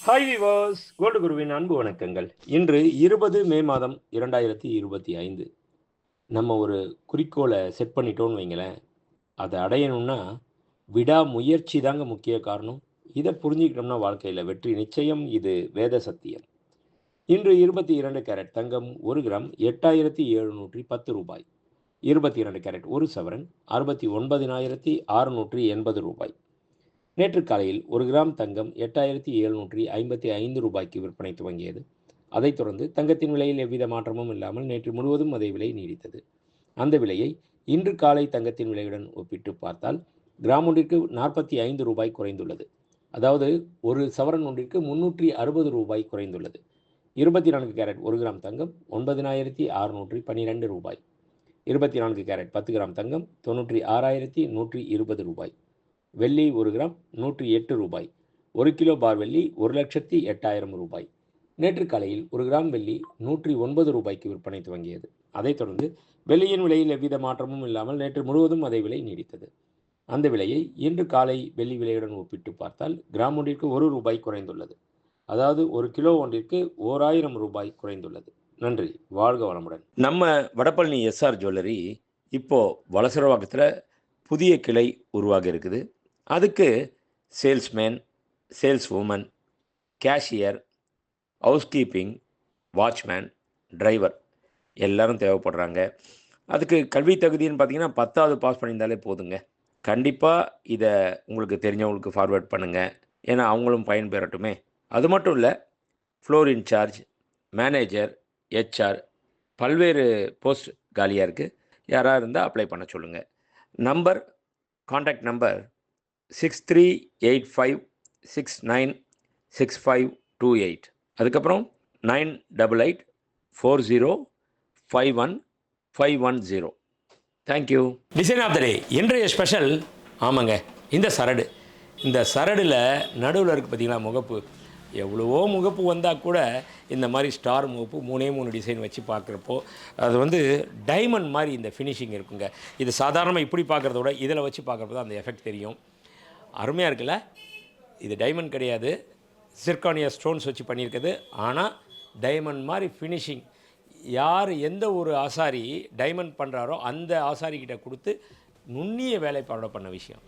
Hi விவாஸ், gold குருவின் அன்பு வணக்கங்கள். இன்று 20 மே மாதம் 2025. நம்ம ஒரு குறிக்கோளை செட் பண்ணிட்டோம்னு வைங்களேன், அதை அடையணும்னா விடாமுயற்சி தாங்க முக்கிய காரணம். இதை புரிஞ்சுக்கிட்டோம்னா வாழ்க்கையில் வெற்றி நிச்சயம். இது வேத சத்தியம். இன்று 22 கேரட் தங்கம் 1 கிராம் ரூ. 8710. 22 கேரட் 1 சவரன் ரூ. 69,680. நேற்று காலையில் 1 கிராம் தங்கம் ரூ. 8,755 விற்பனை துவங்கியது. அதைத் தொடர்ந்து தங்கத்தின் விலையில் எவ்வித மாற்றமும் இல்லாமல் நேற்று முழுவதும் அதே விலை நீடித்தது. அந்த விலையை இன்று காலை தங்கத்தின் விலையுடன் ஒப்பிட்டு பார்த்தால் கிராம் ஒன்றிற்கு ரூ. 45 குறைந்துள்ளது. அதாவது ஒரு சவரன் ஒன்றிற்கு ரூ. 360 குறைந்துள்ளது. 24 கேரட் 1 கிராம் தங்கம் ரூ. 9,612. 24 கேரட் 10 கிராம் தங்கம் ரூ. 96,120. வெள்ளி 1 கிராம் ரூ. 108. 1 கிலோ பார் வெள்ளி ரூ. 1,08,000. நேற்று காலையில் 1 கிராம் வெள்ளி ரூ. 109 விற்பனை துவங்கியது. அதைத் தொடர்ந்து வெள்ளியின் விலையில் எவ்வித மாற்றமும் இல்லாமல் நேற்று முழுவதும் அதே விலை நீடித்தது. அந்த விலையை இன்று காலை வெள்ளி விலையுடன் ஒப்பிட்டு பார்த்தால் கிராம் ஒன்றிற்கு ரூ. 1 குறைந்துள்ளது. அதாவது ஒரு கிலோ ஒன்றிற்கு ரூ. 1,000 குறைந்துள்ளது. நன்றி. வாழ்க வளமுடன். நம்ம வடபழனி எஸ்ஆர் ஜுவல்லரி இப்போது வலசரவாக்கத்தில் புதிய கிளை உருவாகி இருக்குது. அதுக்கு salesman, sales woman, cashier, housekeeping, watchman, driver எல்லோரும் தேவைப்படுறாங்க. அதுக்கு கல்வி தகுதின்னு பார்த்திங்கன்னா 10வது பாஸ் பண்ணியிருந்தாலே போதுங்க. கண்டிப்பாக இதை உங்களுக்கு தெரிஞ்சவங்களுக்கு ஃபார்வேர்ட் பண்ணுங்கள். ஏன்னா அவங்களும் பயன்பெறட்டுமே. அது மட்டும் இல்லை, ஃப்ளோர் இன்சார்ஜ், மேனேஜர், ஹெச்ஆர் பல்வேறு போஸ்ட் காலியாக இருக்குது. யாராக இருந்தால் அப்ளை பண்ண சொல்லுங்கள். Contact number 6385696528. அதுக்கப்புறம் 9884051510. தேங்க்யூ. டிசைன் ஆஃப் த டே இன்றைய ஸ்பெஷல். ஆமாங்க, இந்த சரடில் நடுவில் இருக்குது பார்த்தீங்களா முகப்பு. எவ்வளவோ முகப்பு வந்தால் கூட இந்த மாதிரி ஸ்டார் முகப்பு 3 டிசைன் வச்சு பார்க்குறப்போ அது டைமண்ட் மாதிரி இந்த ஃபினிஷிங் இருக்குங்க. இது சாதாரணமாக இப்படி பார்க்குறத விட இதில் வச்சு பார்க்குறப்போ தான் அந்த எஃபெக்ட் தெரியும். அருமையாக இருக்குல்ல. இது டைமண்ட் கிடையாது, சிர்கானியா ஸ்டோன்ஸ் வச்சு பண்ணியிருக்குது. ஆனால் டைமண்ட் மாதிரி ஃபினிஷிங். எந்த ஒரு ஆசாரி டைமண்ட் பண்ணுறாரோ அந்த ஆசாரிக்கிட்ட கொடுத்து நுண்ணிய வேலைப்பாடோட பண்ண விஷயம்.